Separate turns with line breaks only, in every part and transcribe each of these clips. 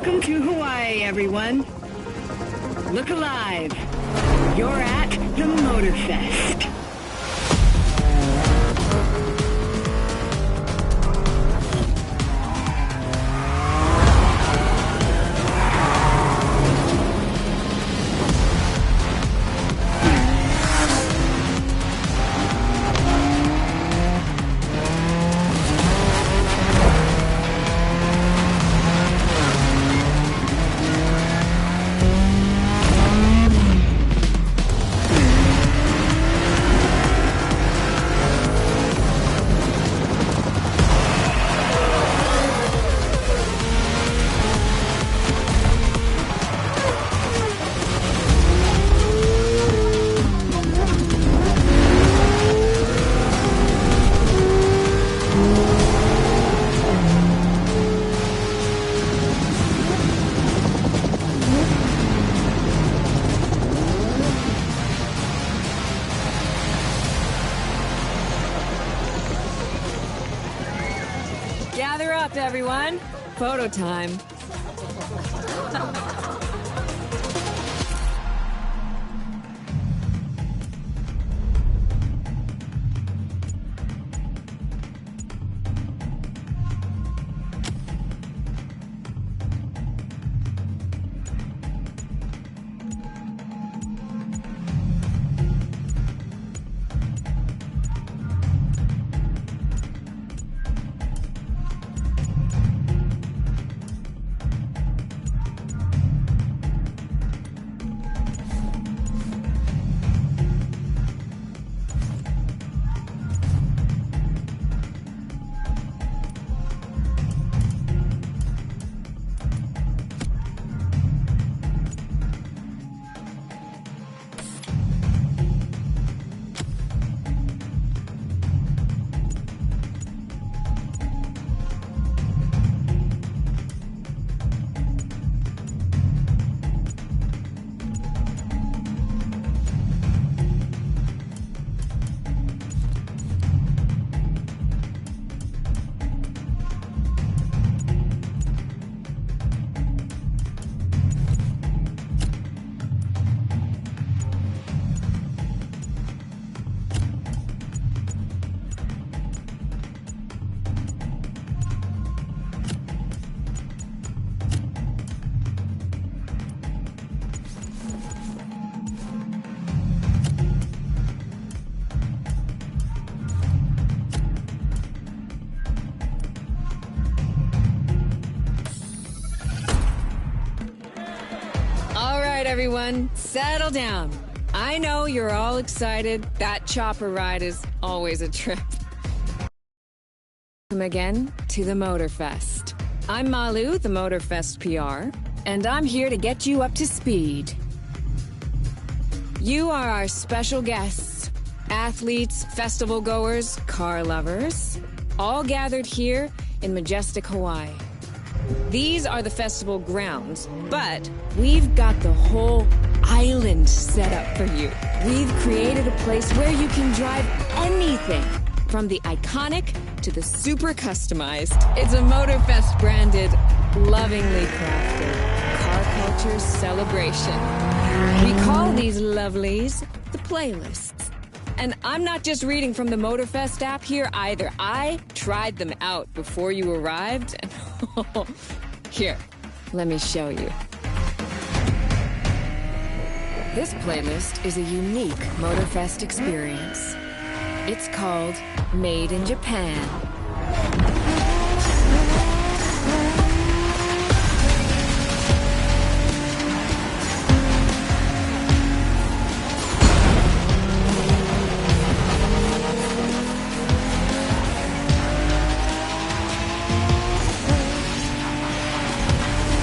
Welcome to Hawaii, everyone. Look alive. You're at the Motorfest.
Gather up, everyone. Photo time. Everyone, settle down. I know you're all excited. That chopper ride is always a trip. Welcome again to the Motorfest. I'm Malu, the Motorfest PR, and I'm here to get you up to speed. You are our special guests, athletes, festival goers, car lovers, all gathered here in majestic Hawaii. These are the festival grounds, but we've got the whole island set up for you. We've created a place where you can drive anything, from the iconic to the super customized. It's a Motorfest branded, lovingly crafted car culture celebration. We call these lovelies the playlists. And I'm not just reading from the Motorfest app here either. I tried them out before you arrived. And here, let me show you. This playlist is a unique Motorfest experience. It's called Made in Japan.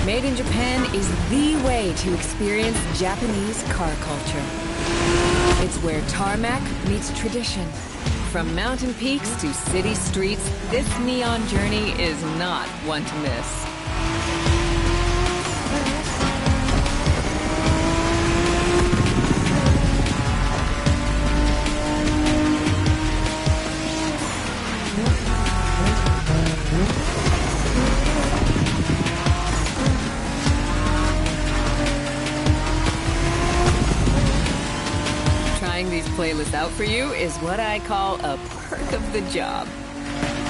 Made in Japan is the way to experience Japanese car culture. It's where tarmac meets tradition. From mountain peaks to city streets, this neon journey is not one to miss. this out for you is what I call a perk of the job.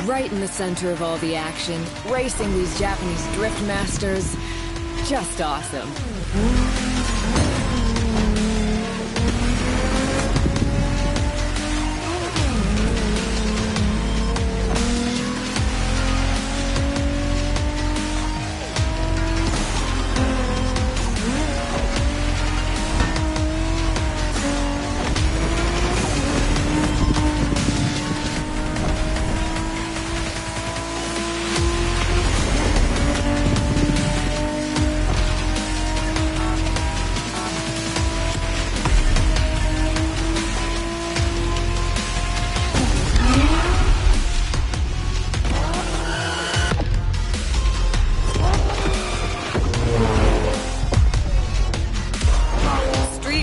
Right in the center of all the action, racing these Japanese drift masters. Just awesome.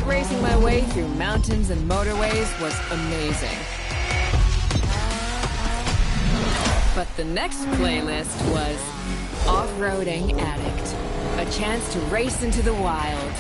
Racing my way through mountains and motorways was amazing. But the next playlist was Off-Roading Addict, a chance to race into the wild.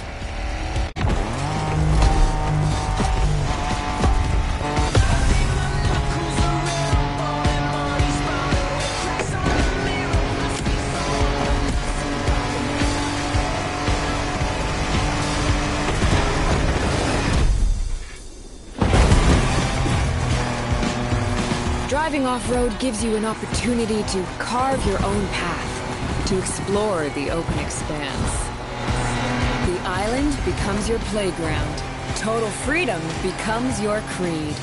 Driving off-road gives you an opportunity to carve your own path, to explore the open expanse. The island becomes your playground. Total freedom becomes your creed.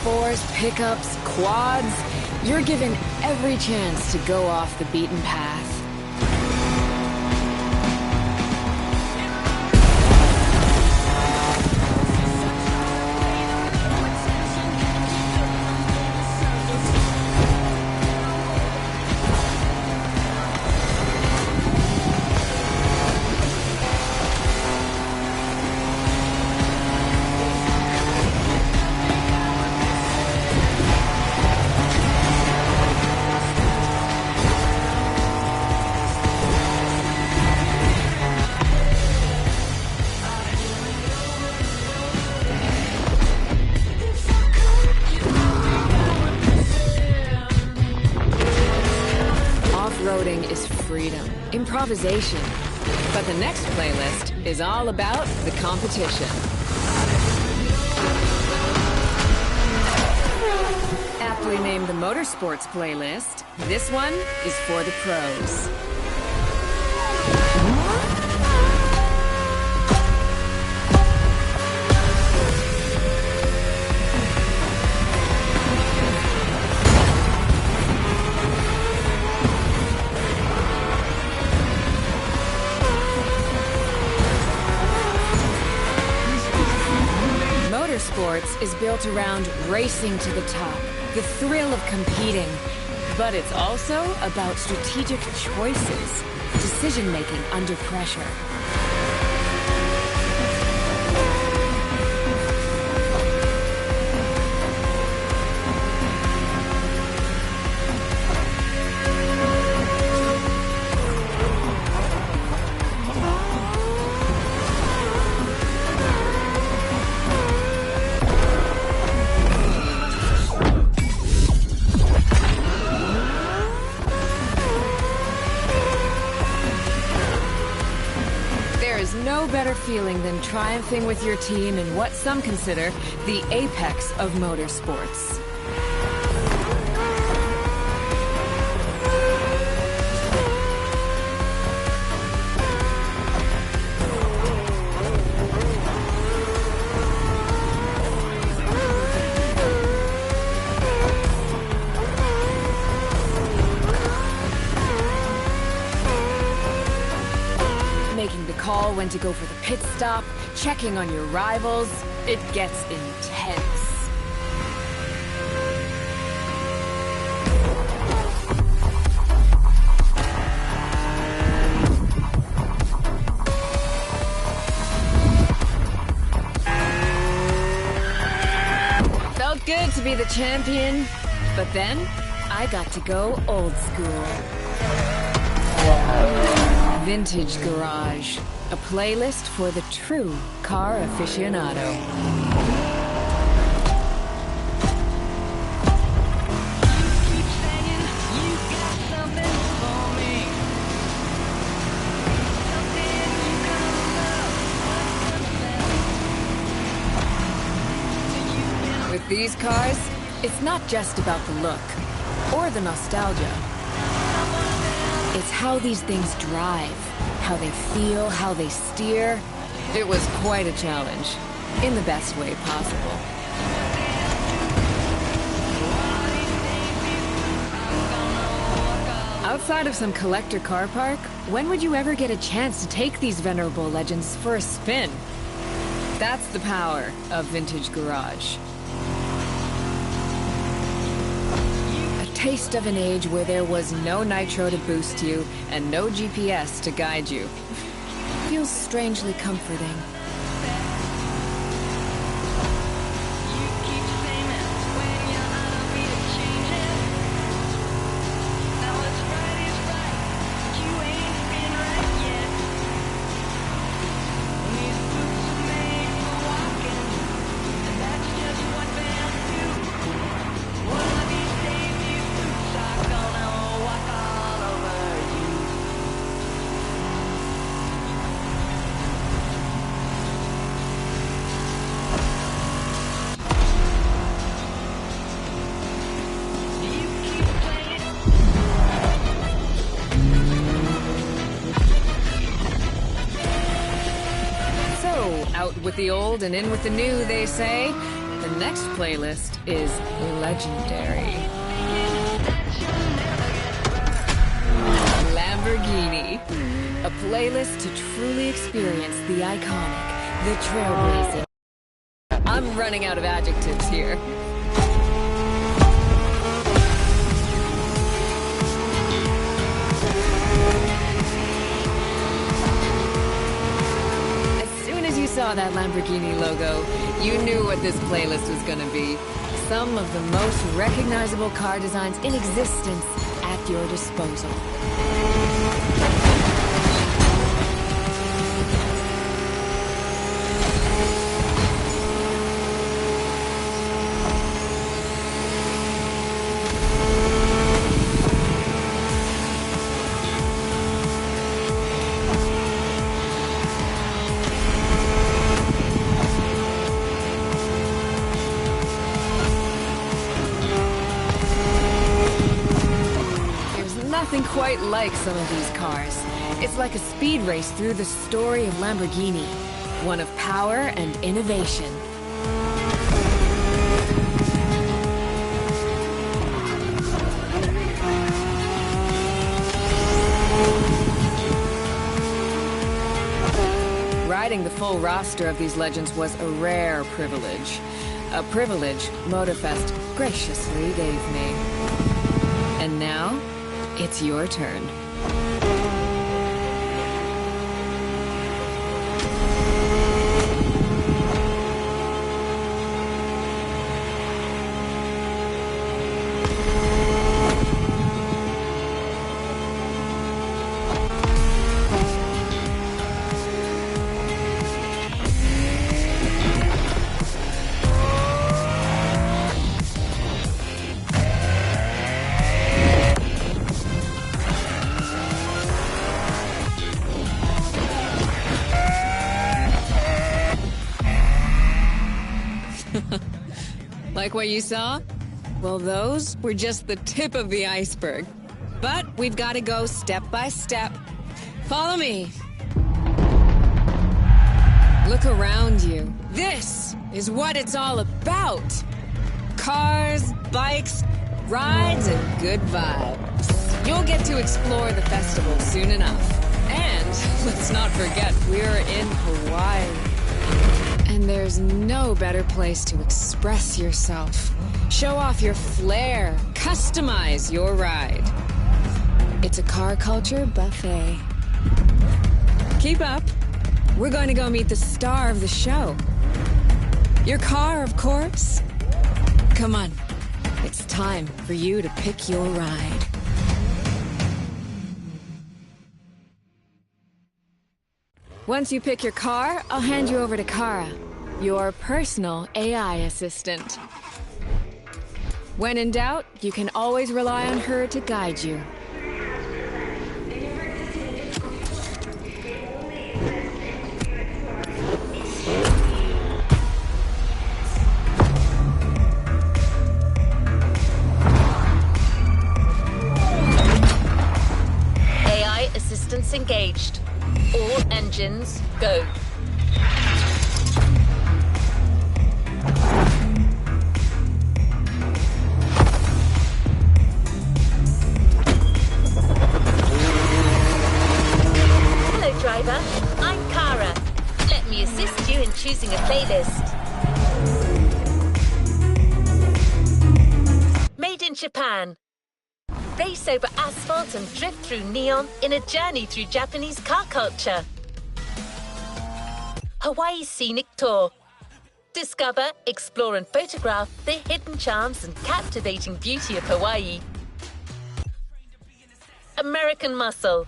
Fours, pickups, quads, you're given every chance to go off the beaten path. Off-roading is freedom, improvisation. But the next playlist is all about the competition. Aptly named the Motorsports playlist, this one is for the pros. Motorsports is built around racing to the top, the thrill of competing. But it's also about strategic choices, decision-making under pressure. No better feeling than triumphing with your team in what some consider the apex of motorsports. Making the call when to go for the pit stop, checking on your rivals, it gets intense. to be the champion, but then I got to go old school. Vintage Garage, a playlist for the true car aficionado. With these cars, it's not just about the look or the nostalgia. It's how these things drive, how they feel, how they steer. It was quite a challenge, in the best way possible. Outside of some collector car park, when would you ever get a chance to take these venerable legends for a spin? That's the power of Vintage Garage. Taste of an age where there was no nitro to boost you and no GPS to guide you. Feels strangely comforting. Out with the old and in with the new, they say. The next playlist is legendary. Lamborghini. A playlist to truly experience the iconic, the trailblazing. I'm running out of adjectives here. Saw that Lamborghini logo, you knew what this playlist was gonna be. Some of the most recognizable car designs in existence at your disposal. Nothing quite like some of these cars. It's like a speed race through the story of Lamborghini. One of power and innovation. Riding the full roster of these legends was a rare privilege. A privilege Motorfest graciously gave me. And now, it's your turn. Like what you saw? Well, those were just the tip of the iceberg. But we've got to go step by step. Follow me. Look around you. This is what it's all about. Cars, bikes, rides, and good vibes. You'll get to explore the festival soon enough. And let's not forget, we're in Hawaii. And there's no better place to express yourself. Show off your flair. Customize your ride. It's a car culture buffet. Keep up. We're going to go meet the star of the show. Your car, of course. Come on. It's time for you to pick your ride. Once you pick your car, I'll hand you over to Kara, your personal AI assistant. When in doubt, you can always rely on her to guide you.
AI assistance engaged. All engines, go. Hello, driver. I'm Kara. Let me assist you in choosing a playlist. Made in Japan. Race over asphalt and drift through neon in a journey through Japanese car culture. Hawaii Scenic Tour. Discover, explore and photograph the hidden charms and captivating beauty of Hawaii. American Muscle.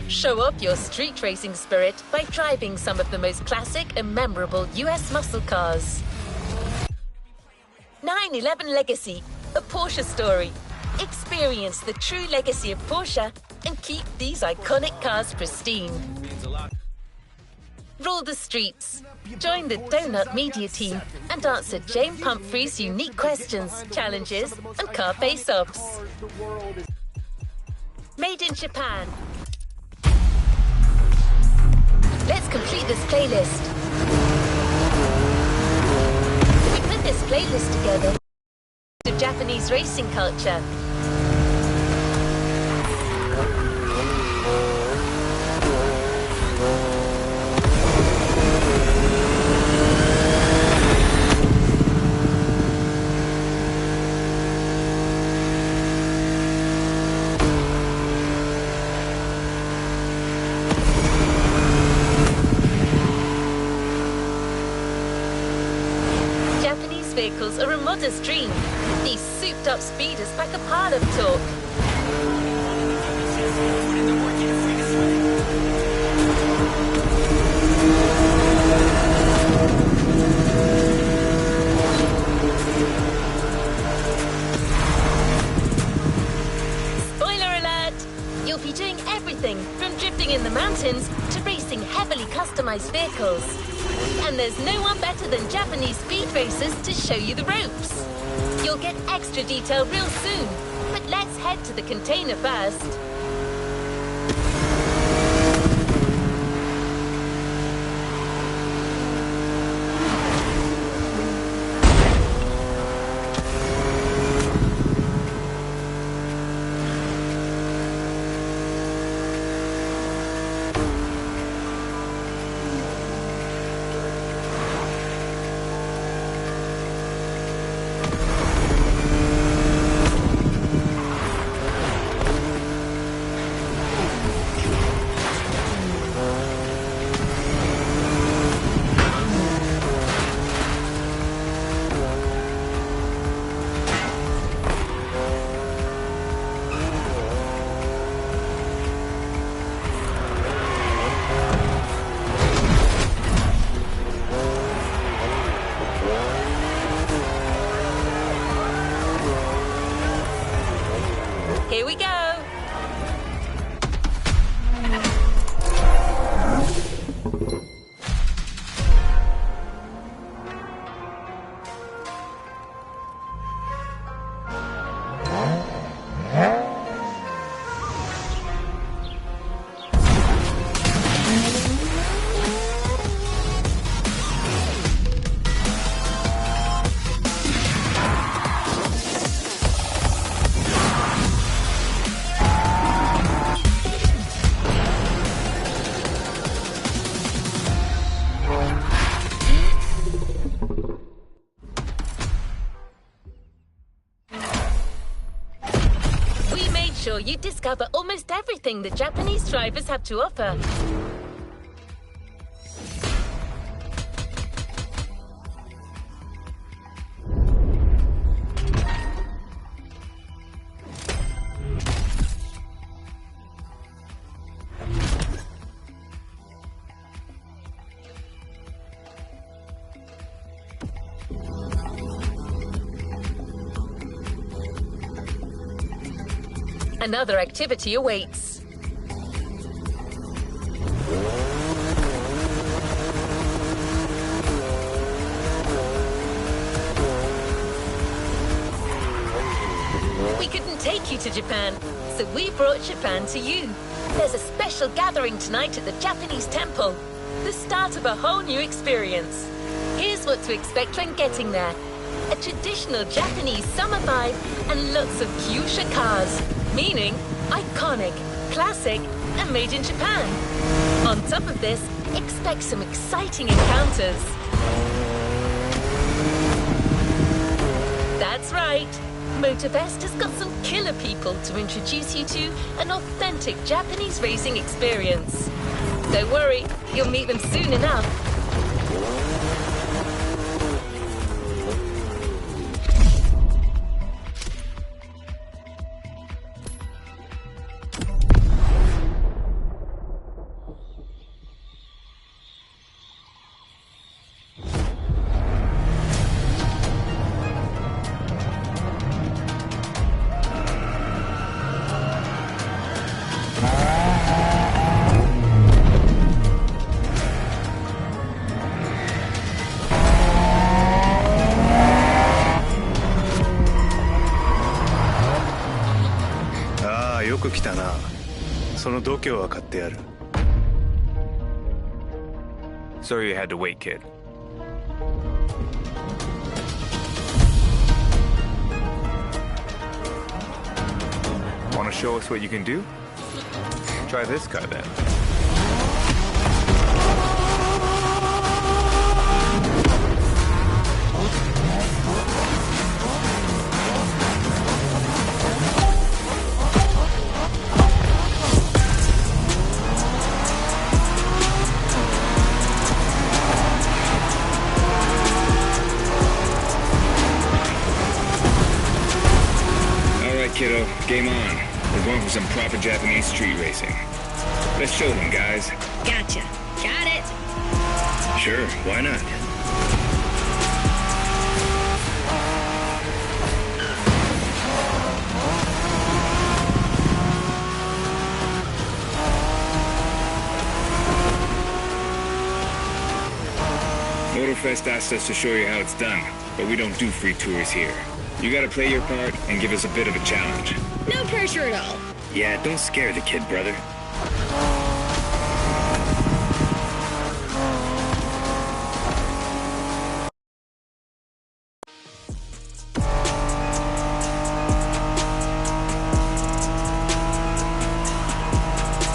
Show off your street racing spirit by driving some of the most classic and memorable US muscle cars. 911 Legacy, a Porsche story. Experience the true legacy of Porsche and keep these iconic cars pristine. Rule the streets. Join the Donut Media team and answer Jane Pumphrey's unique questions, challenges, and car face-offs. Made in Japan. Let's complete this playlist. We put this playlist together of Japanese racing culture. Japanese vehicles are a modest dream. These souped-up speeders pack a pile of torque. Spoiler alert! You'll be doing everything from drifting in the mountains to racing heavily customized vehicles. And there's no one better than Japanese speed racers to show you the ropes. You'll get extra detail real soon, but let's head to the container first. Here we go. Sure you discover almost everything the Japanese drivers have to offer. Another activity awaits. We couldn't take you to Japan, so we brought Japan to you. There's a special gathering tonight at the Japanese temple. The start of a whole new experience. Here's what to expect when getting there. A traditional Japanese summer vibe and lots of kyusha cars, meaning iconic, classic, and made in Japan. On top of this, expect some exciting encounters. That's right. Motorfest has got some killer people to introduce you to an authentic Japanese racing experience. Don't worry, you'll meet them soon enough.
Sorry you had to wait, kid. Want to show us what you can do? Try this car then.
Kiddo, game on. We're going for some proper Japanese street racing. Let's show them, guys.
Gotcha. Got it.
Sure, why not? Motorfest asked us to show you how it's done, but we don't do free tours here. You gotta play your part and give us a bit of a challenge.
No pressure at all.
Yeah, don't scare the kid, brother.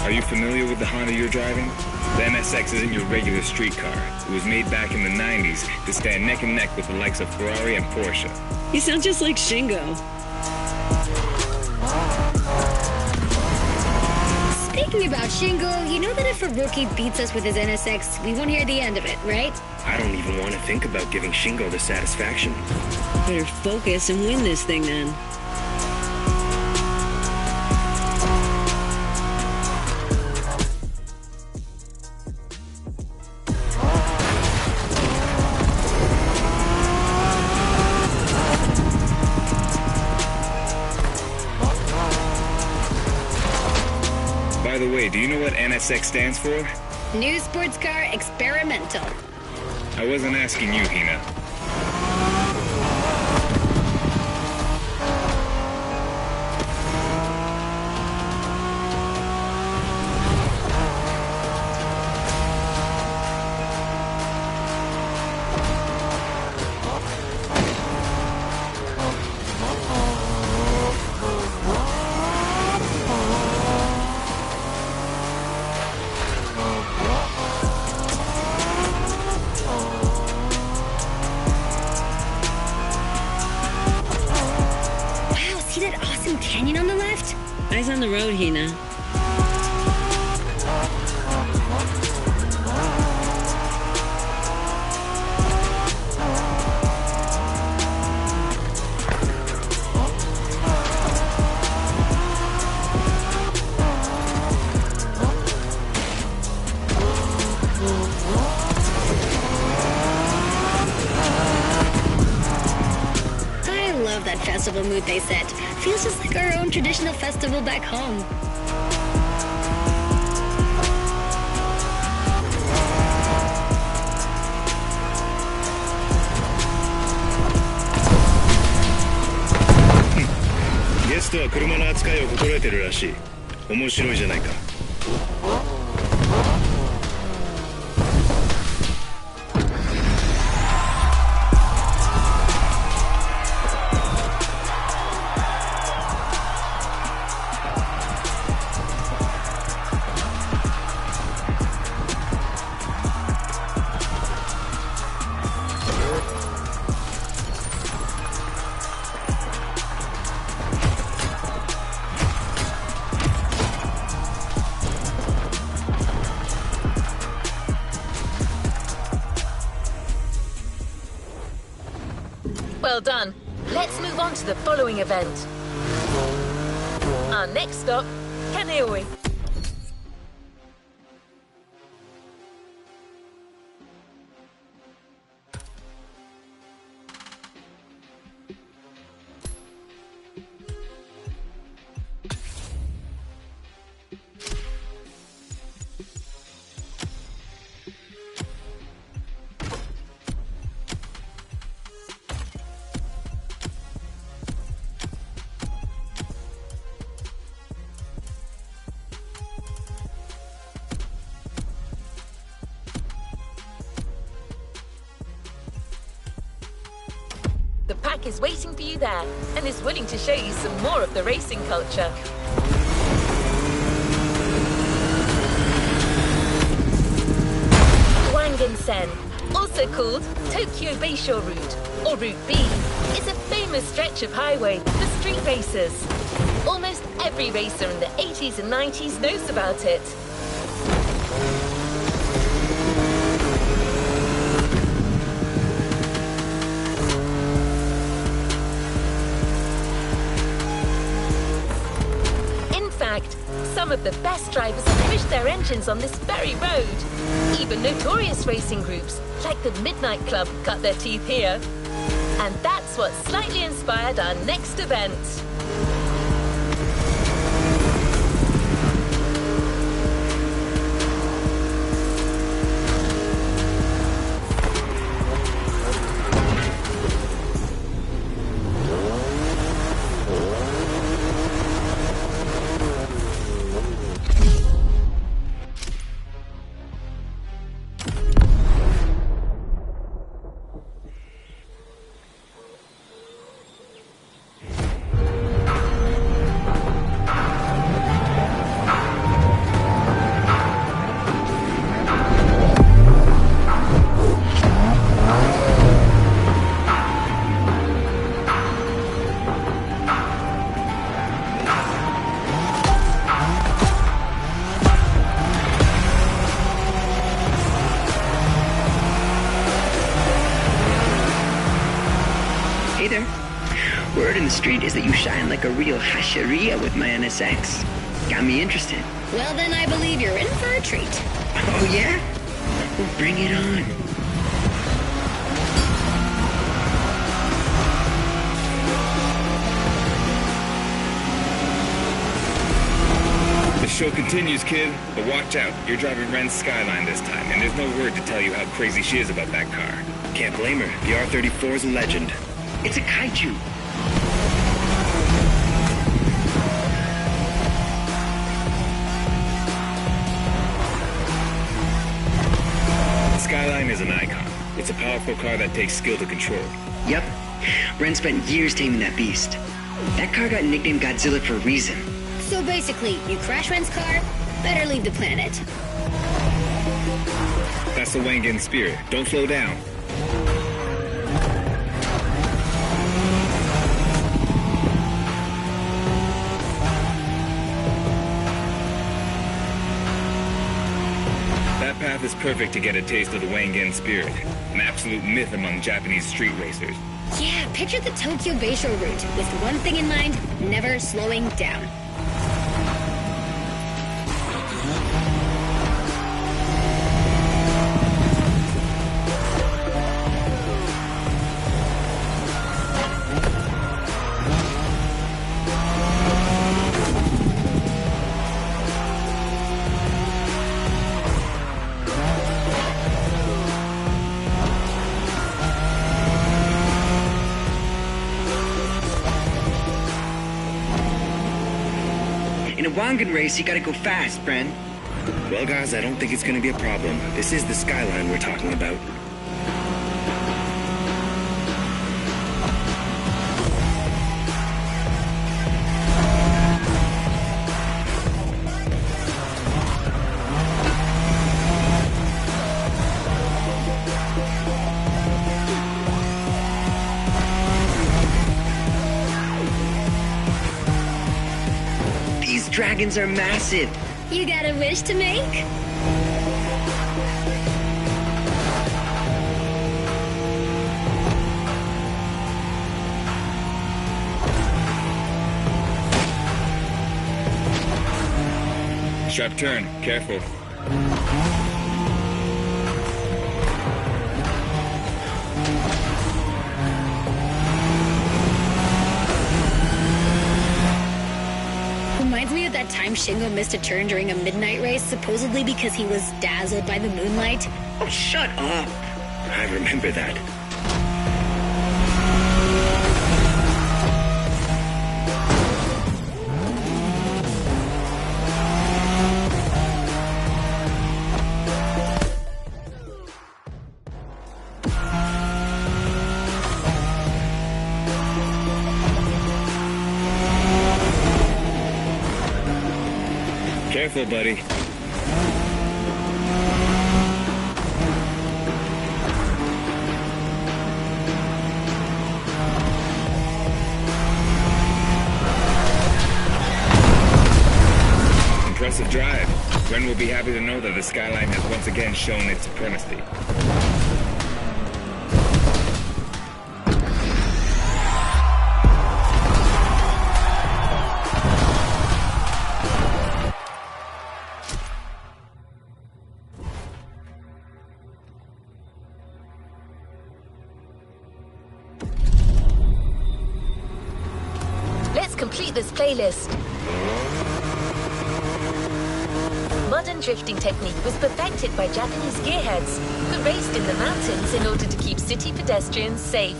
Are you familiar with the Honda you're driving? The NSX isn't your regular street car. It was made back in the 90s to stand neck and neck with the likes of Ferrari and Porsche.
You sound just like Shingo. Speaking about Shingo, you know that if a rookie beats us with his NSX, we won't hear the end of it, right?
I don't even want to think about giving Shingo the satisfaction.
Better focus and win this thing then.
By the way, do you know what NSX stands for?
New Sports Car Experimental.
I wasn't asking you, Hina.
Canyon on the left? Eyes on the road, Hina. I love that festival mood they set. feels just like our own traditional festival back home.
Guest は車の扱いを心得てるらしい。面白いじゃないか。
Well done. Let's move on to the following event. Our next stop, Kaneohe. The pack is waiting for you there and is willing to show you some more of the racing culture. Wangen-sen, also called Tokyo Bayshore Route, or Route B, is a famous stretch of highway for street racers. Almost every racer in the 80s and 90s knows about it. Some of the best drivers have pushed their engines on this very road. Even notorious racing groups, like the Midnight Club, cut their teeth here. And that's what slightly inspired our next event.
Hey there. Word in the street is that you shine like a real hasheria with my NSX. Got me interested.
Well, then I believe you're in for a treat.
Oh, yeah? Well, bring it on.
The show continues, kid, but watch out. You're driving Ren's Skyline this time, and there's no word to tell you how crazy she is about that car.
Can't blame her. The R34 is a legend.
It's a kaiju.
The Skyline is an icon. It's a powerful car that takes skill to control.
Yep. Ren spent years taming that beast. That car got nicknamed Godzilla for a reason.
So basically, you crash Ren's car, better leave the planet.
That's the Wangen spirit. Don't slow down. That path is perfect to get a taste of the Wangen spirit, an absolute myth among Japanese street racers.
Yeah, picture the Tokyo Bayshore route with one thing in mind, never slowing down.
In a Wangan race, you gotta go fast, Bren.
Well, guys, I don't think it's gonna be a problem. This is the skyline we're talking about.
These dragons are massive.
You got a wish to make?
Sharp turn. Careful.
Reminds me of that time Shingo missed a turn during a midnight race, supposedly because he was dazzled by the moonlight.
Oh, shut up.
I remember that.
Careful, buddy. Impressive drive. Ren will be happy to know that the skyline has once again shown its supremacy.
Let's complete this playlist. Modern drifting technique was perfected by Japanese gearheads who raced in the mountains in order to keep city pedestrians safe.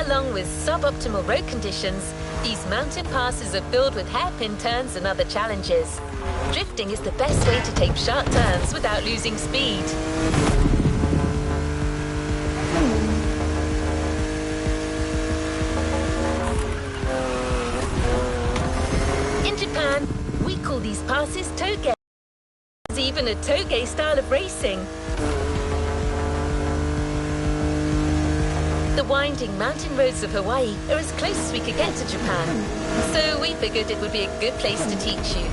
Along with suboptimal road conditions, these mountain passes are filled with hairpin turns and other challenges. Drifting is the best way to take sharp turns without losing speed. In Japan, we call these passes toge. There's even a toge style of racing. The winding mountain roads of Hawaii are as close as we could get to Japan, so we figured it would be a good place to teach you.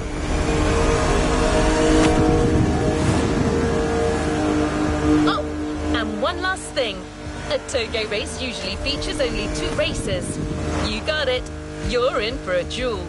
Oh, and one last thing. A toge race usually features only 2 racers. You got it. You're in for a duel.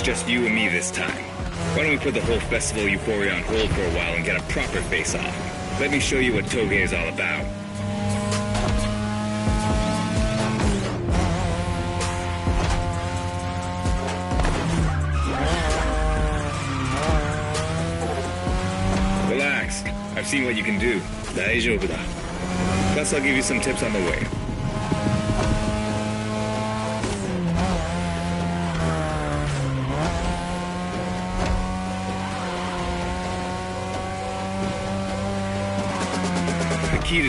Just you and me this time. Why don't we put the whole festival euphoria on hold for a while and get a proper face-off? Let me show you what toge is all about. Relax. I've seen what you can do.
大丈夫だ。
Plus, I'll give you some tips on the way.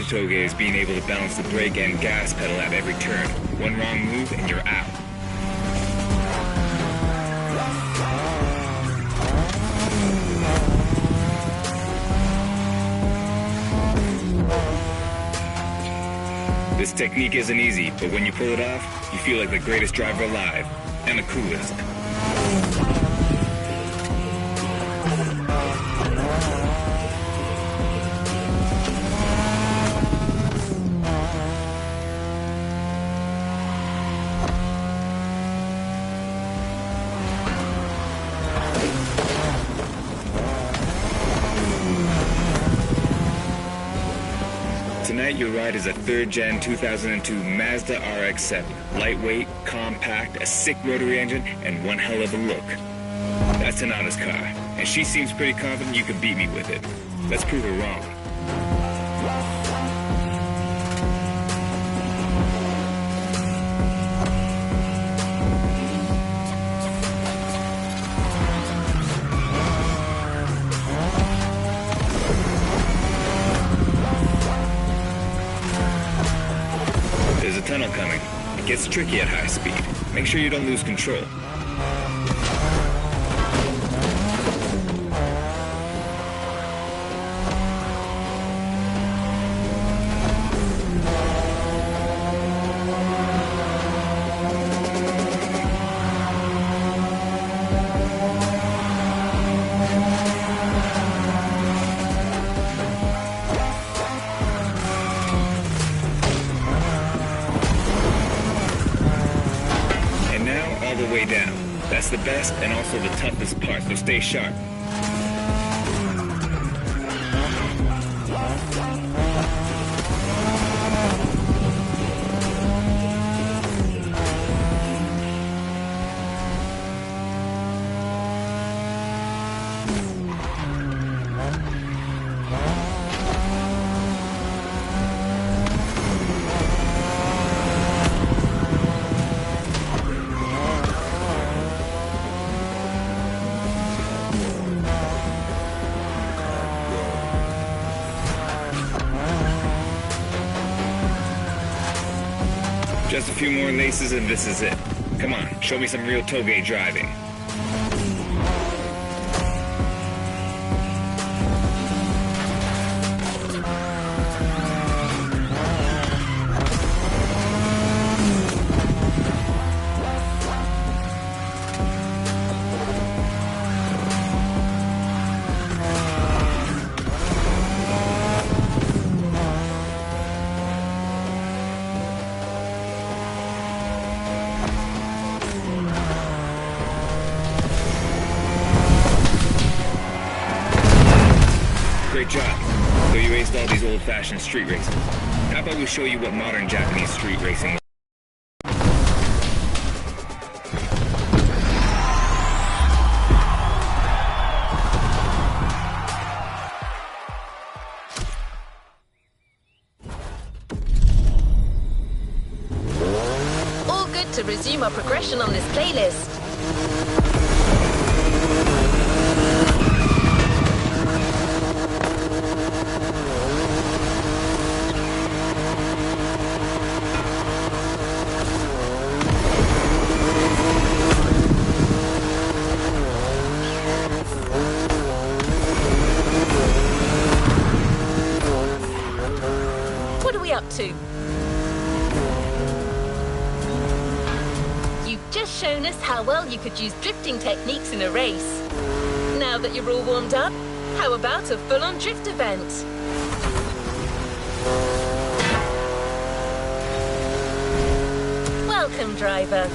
to toge is being able to balance the brake and gas pedal at every turn. One wrong move and you're out. This technique isn't easy, but when you pull it off, you feel like the greatest driver alive, and the coolest. Tonight your ride is a 3rd Gen 2002 Mazda RX-7. Lightweight, compact, a sick rotary engine, and one hell of a look. That's Tanana's car, and she seems pretty confident you can beat me with it. Let's prove her wrong. There's a tunnel coming. It gets tricky at high speed. Make sure you don't lose control. The way down. That's the best and also the toughest part, so stay sharp. Just a few more laces and this is it. Come on, show me some real toge driving. Great job. So you aced all these old-fashioned street racing. How about we show you what modern Japanese street racing is?
All good to resume our progression on this playlist. What are we up to? You've just shown us how well you could use drifting techniques in a race. Now that you're all warmed up, how about a full-on drift event? Welcome, driver.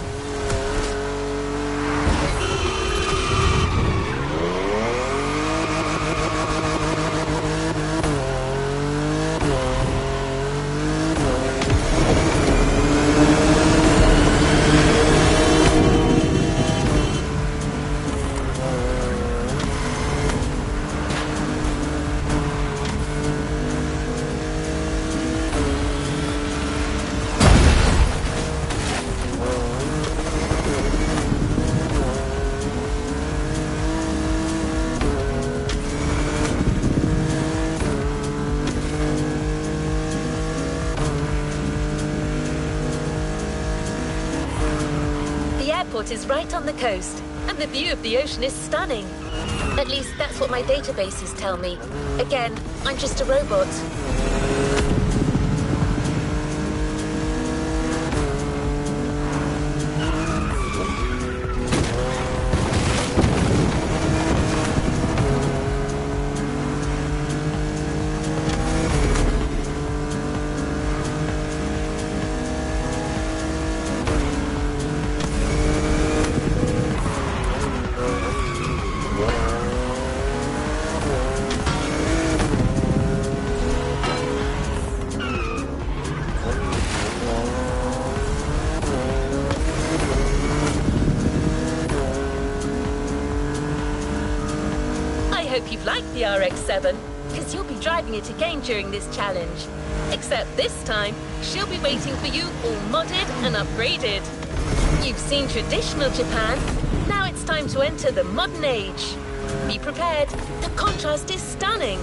airport is right on the coast, and the view of the ocean is stunning. At least that's what my databases tell me. Again, I'm just a robot. I hope you've liked the RX-7, because you'll be driving it again during this challenge. Except this time, she'll be waiting for you all modded and upgraded. You've seen traditional Japan, now it's time to enter the modern age. Be prepared, the contrast is stunning.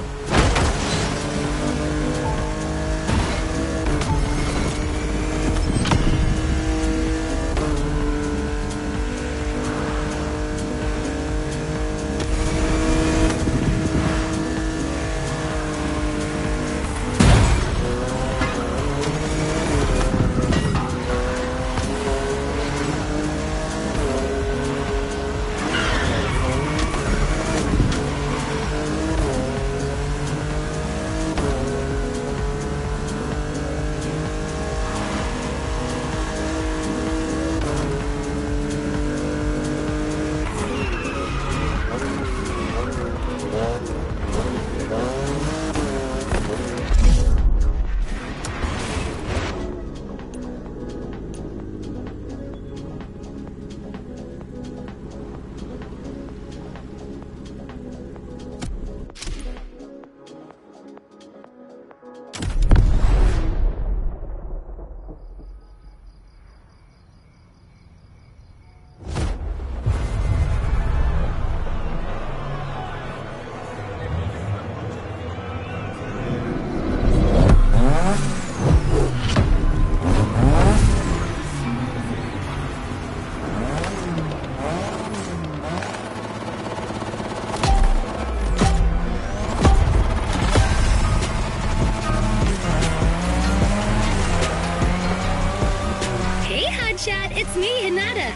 It's me, Hinata.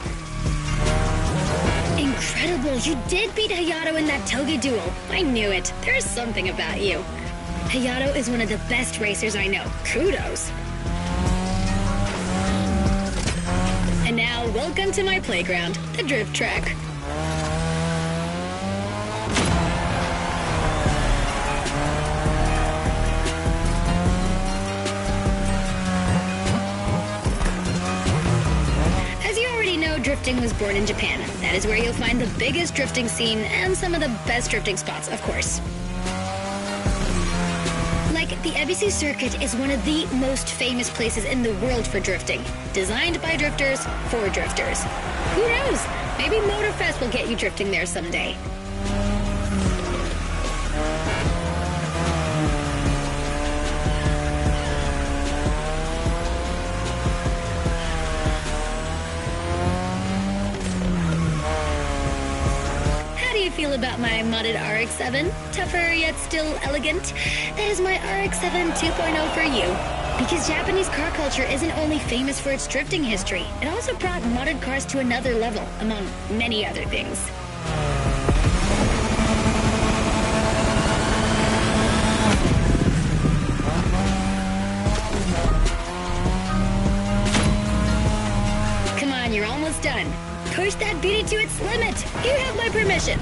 Incredible, you did beat Hayato in that Toge duel. I knew it. There's something about you. Hayato is one of the best racers I know. Kudos. And now, welcome to my playground, the drift track. Drifting was born in Japan. That is where you'll find the biggest drifting scene and some of the best drifting spots, of course. Like, the Ebisu Circuit is one of the most famous places in the world for drifting. Designed by drifters, for drifters. Who knows? Maybe Motorfest will get you drifting there someday. Feel about my modded RX-7? Tougher yet still elegant? That is my RX-7 2.0 for you. Because Japanese car culture isn't only famous for its drifting history, it also brought modded cars to another level, among many other things. Come on, you're almost done. Push that beauty to its limit. You have my permission.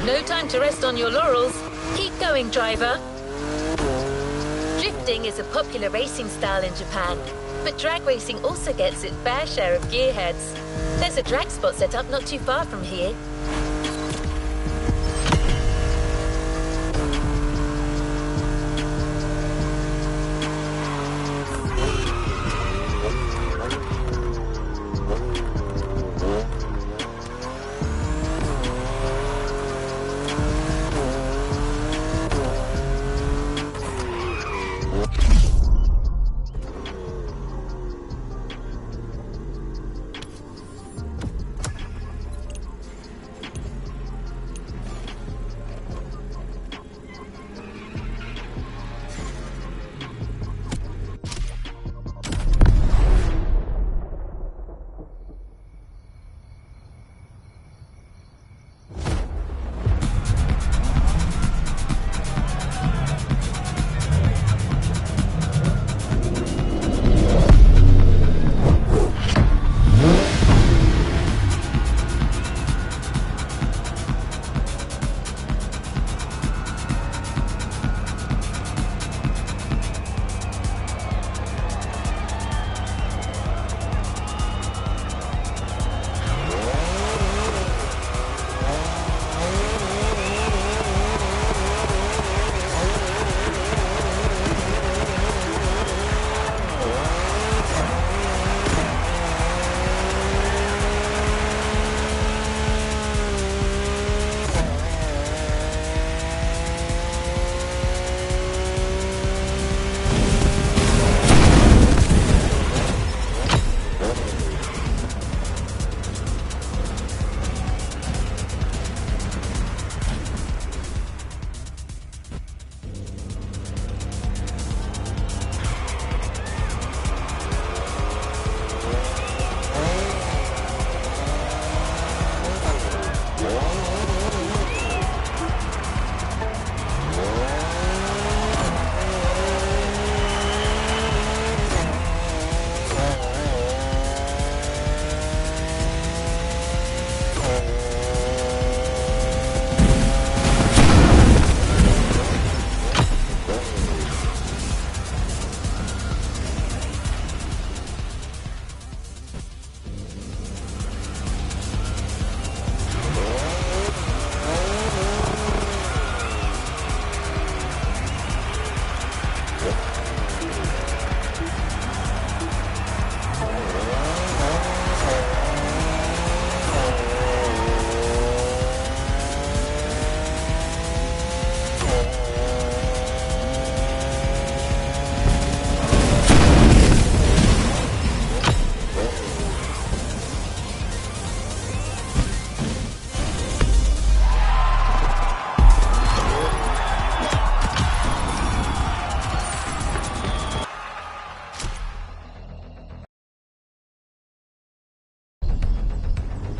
No time to rest on your laurels. Keep going, driver. Drifting is a popular racing style in Japan, but drag racing also gets its fair share of gearheads. There's a drag spot set up not too far from here.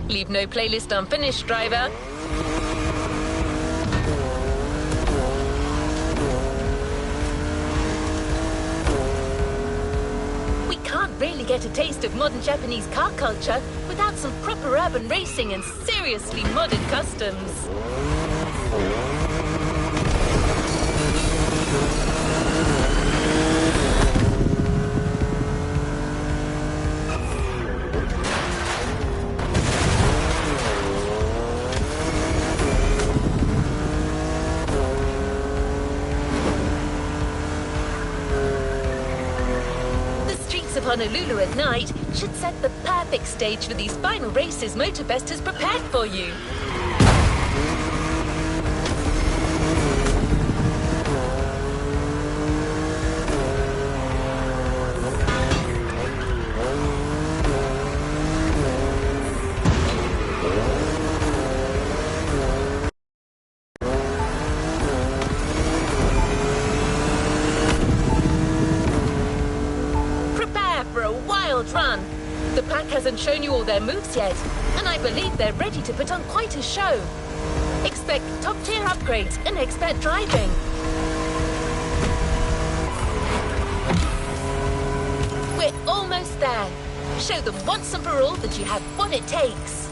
Leave no playlist unfinished, driver. We can't really get a taste of modern Japanese car culture without some proper urban racing and seriously modern customs. Of Honolulu at night should set the perfect stage for these final races Motorfest has prepared for you. Run. The pack hasn't shown you all their moves yet, and I believe they're ready to put on quite a show. Expect top-tier upgrades and expert driving. We're almost there. Show them once and for all that you have what it takes.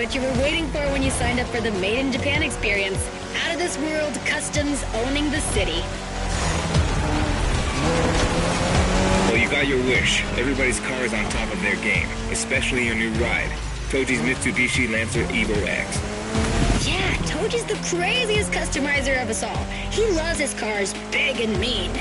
what you were waiting for when you signed up for the Made in Japan experience. Out of this world customs owning the city.
Well, you got your wish. Everybody's car is on top of their game, especially your new ride, Toji's Mitsubishi Lancer Evo X.
Yeah, Toji's the craziest customizer of us all. He loves his cars big and mean.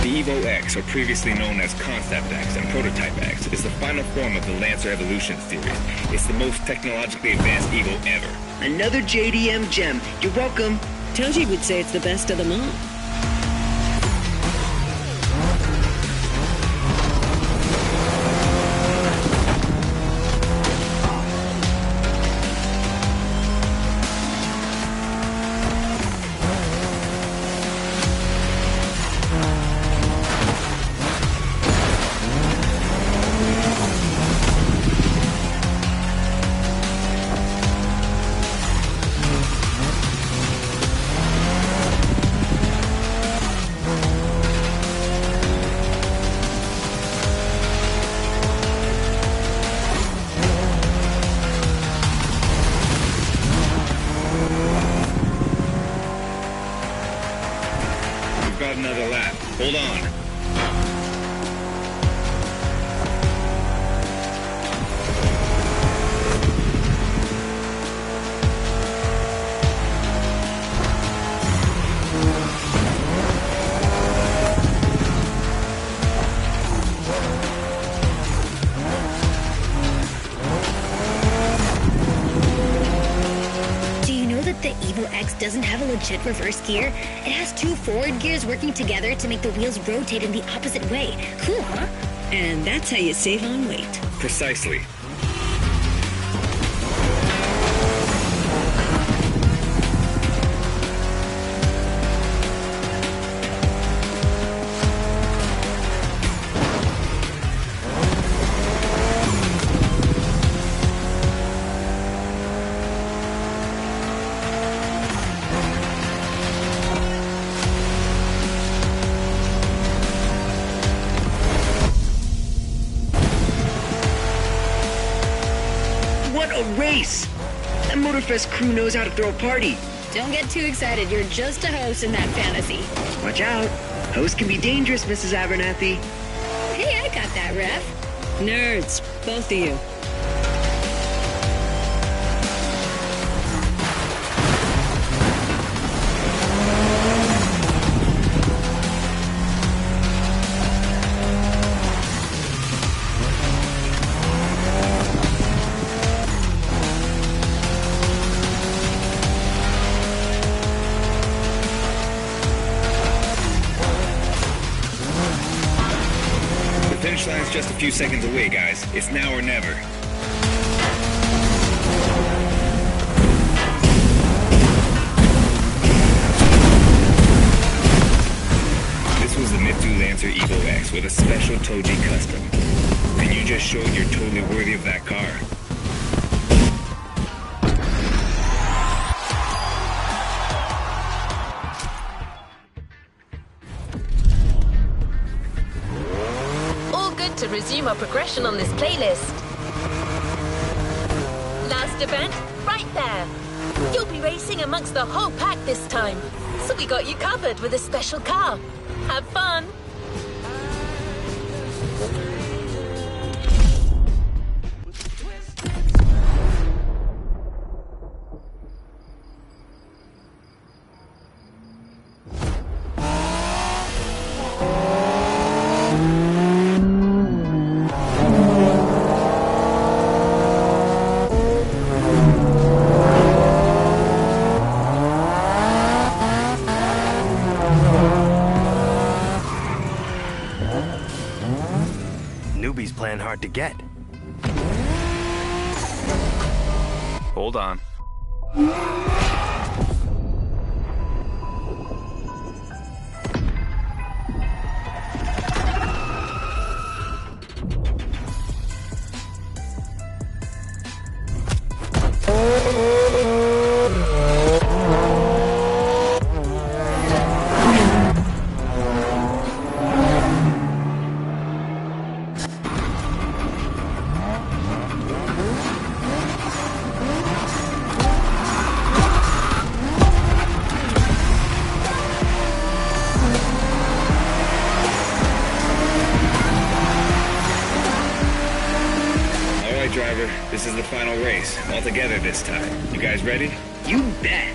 Evo X, or previously known as Concept X and Prototype X, is the final form of the Lancer Evolution series. It's the most technologically advanced Evo ever.
Another JDM gem. You're welcome.
Toji would say it's the best of them all.
Got another lap. Hold on.
The Evo X doesn't have a legit reverse gear. It has two forward gears working together to make the wheels rotate in the opposite way. Cool, huh?
And that's how you save on weight.
Precisely.
What a race! That Motorfest crew knows how to throw a party.
Don't get too excited. You're just a host in that fantasy.
Watch out. Hosts can be dangerous, Mrs. Abernathy.
Hey, I got that, Ref.
Nerds, both of you.
The finish line's just a few seconds away, guys. It's now or never. This was the Mitsu Lancer Evo X with a special Toji custom. And you just showed you're totally worthy of that car.
To resume our progression on this playlist. Last event, right there. You'll be racing amongst the whole pack this time. So we got you covered with a special car. Have fun.
Newbies playing hard to get. Hold on.
is the final race, all together this time. You guys ready?
You bet.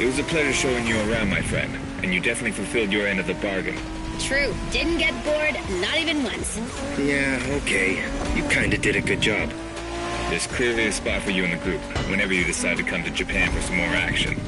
It was a pleasure showing you around, my friend, and you definitely fulfilled your end of the bargain.
True. Didn't get bored, not even once.
Yeah, okay. You kinda did a good job.
There's clearly a spot for you in the group, whenever you decide to come to Japan for some more action.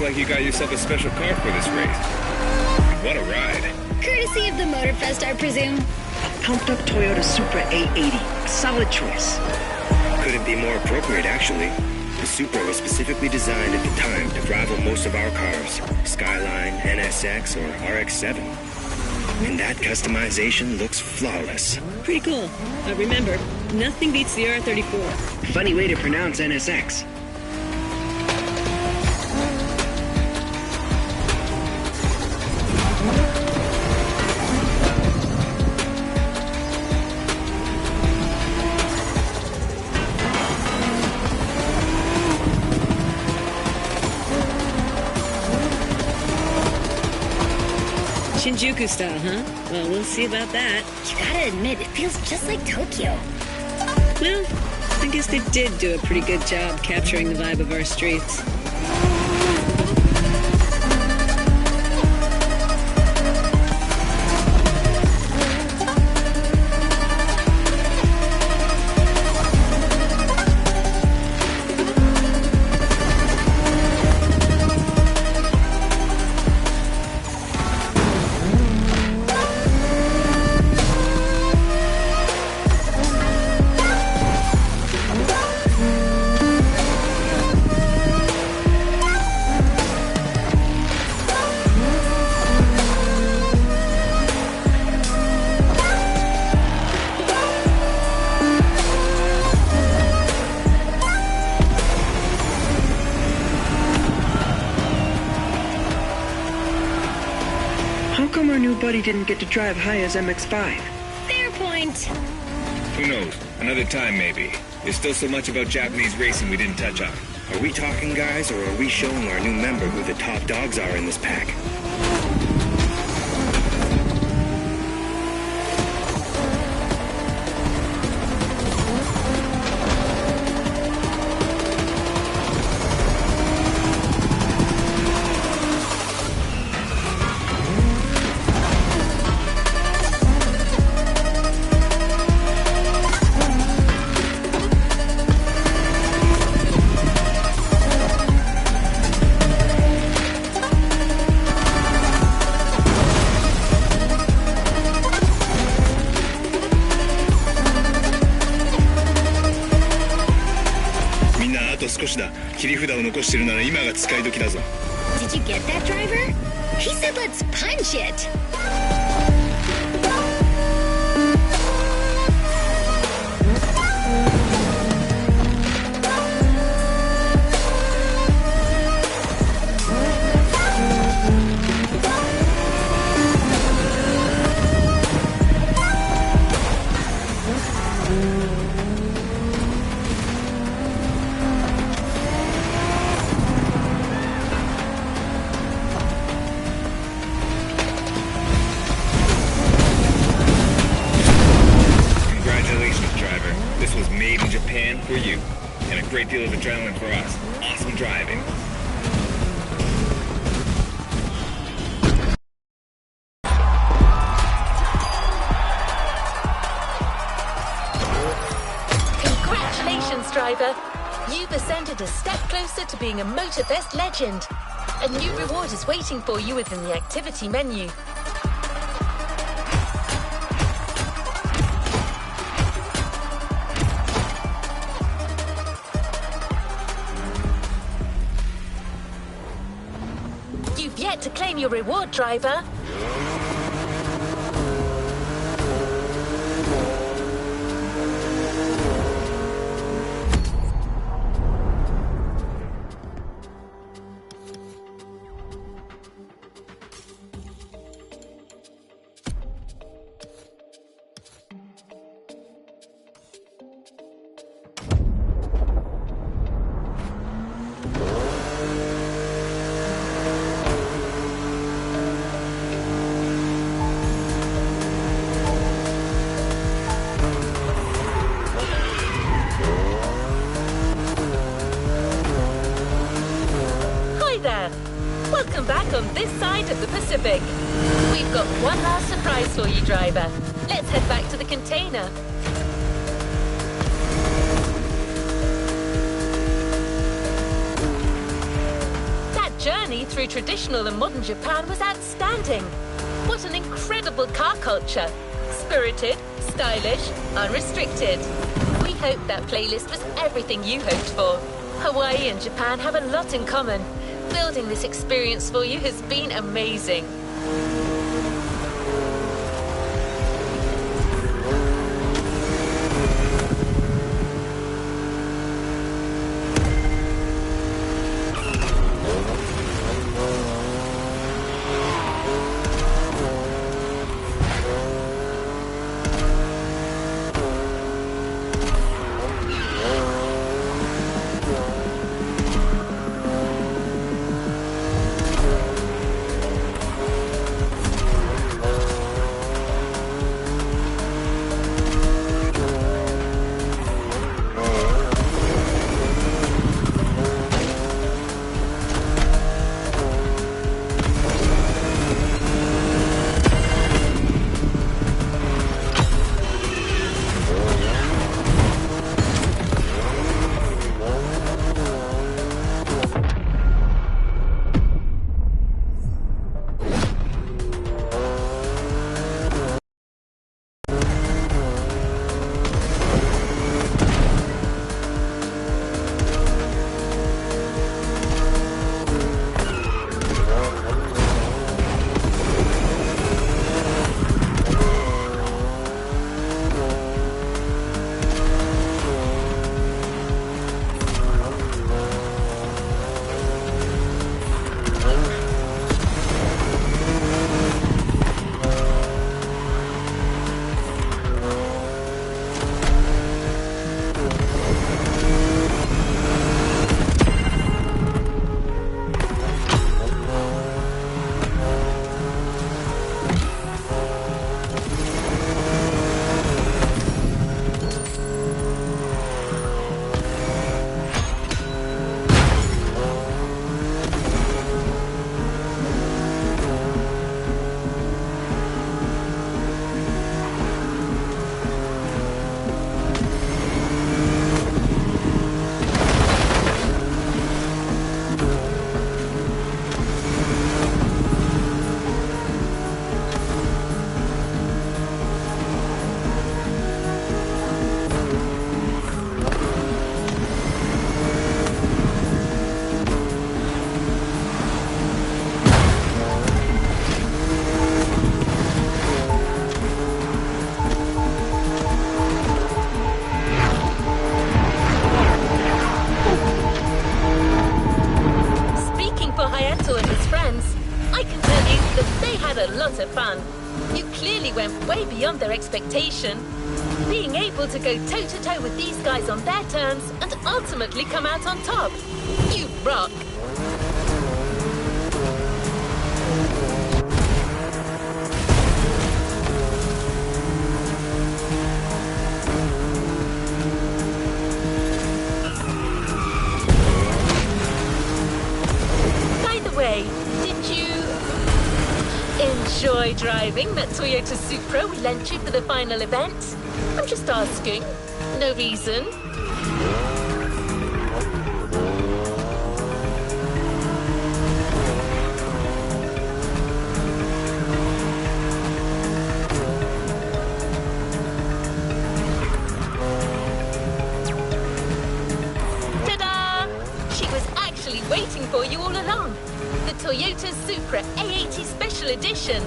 Like you got yourself a special car for this race. What a ride.
Courtesy of the Motorfest, I presume.
A pumped-up Toyota Supra 880. A solid choice.
Couldn't be more appropriate, actually. The Supra was specifically designed at the time to rival most of our cars. Skyline, NSX, or RX-7. And that customization looks flawless.
Pretty cool. Remember, nothing beats the R34.
Funny way to pronounce NSX.
Shinjuku style, huh? Well, we'll see about that.
You gotta admit, it feels just like Tokyo.
Well, I guess they did do a pretty good job capturing the vibe of our streets.
How come our new buddy didn't get to drive high as MX-5?
Fair point.
Who knows? Another time, maybe. There's still so much about Japanese racing we didn't touch on.
Are we talking, guys, or are we showing our new member who the top dogs are in this pack? Did you get
that, driver? He said let's punch it.
For you, and a great deal of adrenaline for us. Awesome driving.
ascended a step closer to being a Motorfest legend. A new reward is waiting for you within the activity menu. You've yet to claim your reward, driver. Welcome back on this side of the Pacific. We've got one last surprise for you, driver. Let's head back to the container. That journey through traditional and modern Japan was outstanding. What an incredible car culture. Spirited, stylish, unrestricted. We hope that playlist was everything you hoped for. Hawaii and Japan have a lot in common. Building this experience for you has been amazing. lot of fun. You clearly went way beyond their expectation. Being able to go toe-to-toe with these guys on their terms and ultimately come out on top. You rock. By the way, did you enjoy driving that Toyota Supra we lent you for the final event? I'm just asking. No reason. Toyota Supra A80 Special Edition.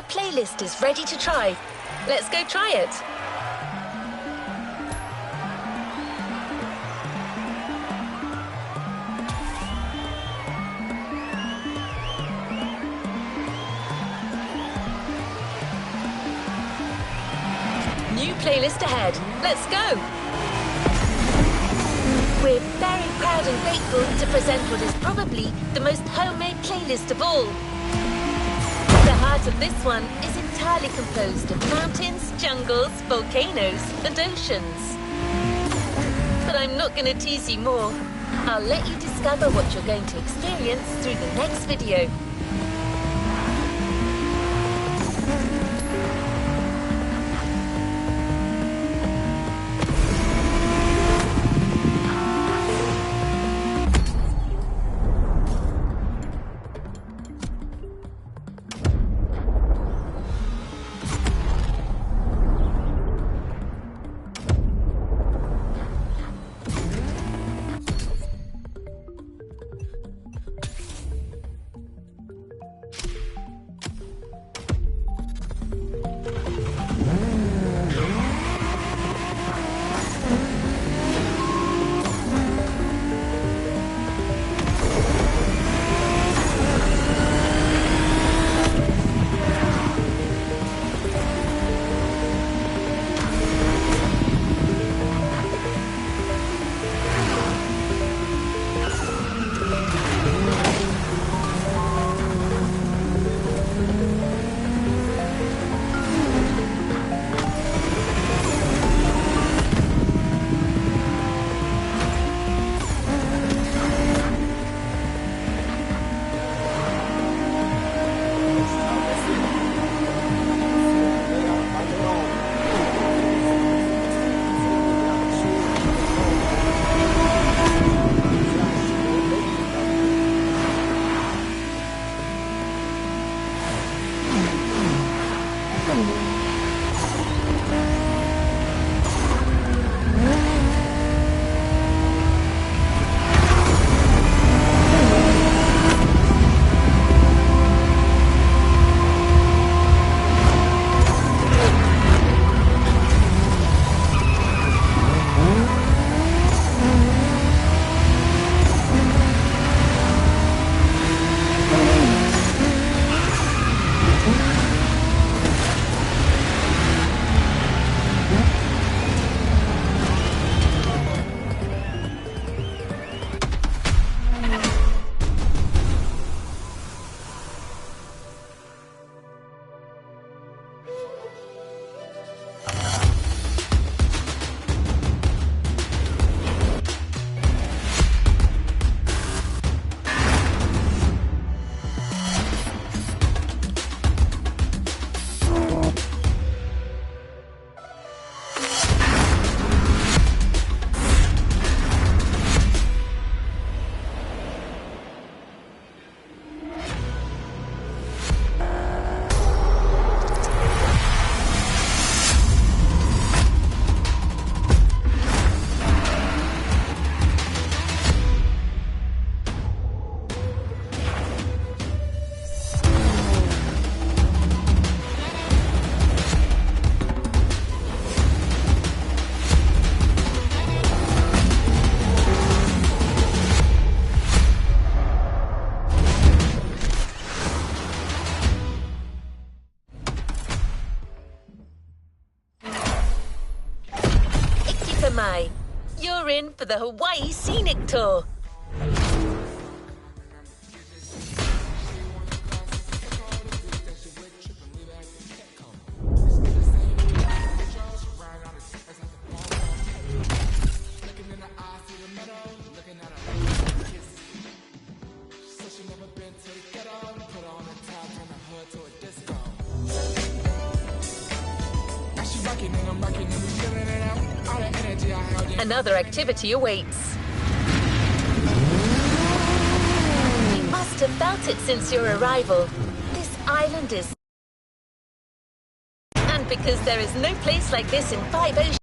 Playlist is ready to try. Let's go try it. New playlist ahead. Let's go. We're very proud and grateful to present what is probably the most homemade playlist of all. The heart of this one is entirely composed of mountains, jungles, volcanoes, and oceans. But I'm not going to tease you more. I'll let you discover what you're going to experience through the next video. my. You're in for the Hawaii Scenic Tour. Another activity awaits. You must have felt it since your arrival. This island is... And because there is no place like this in 5 oceans,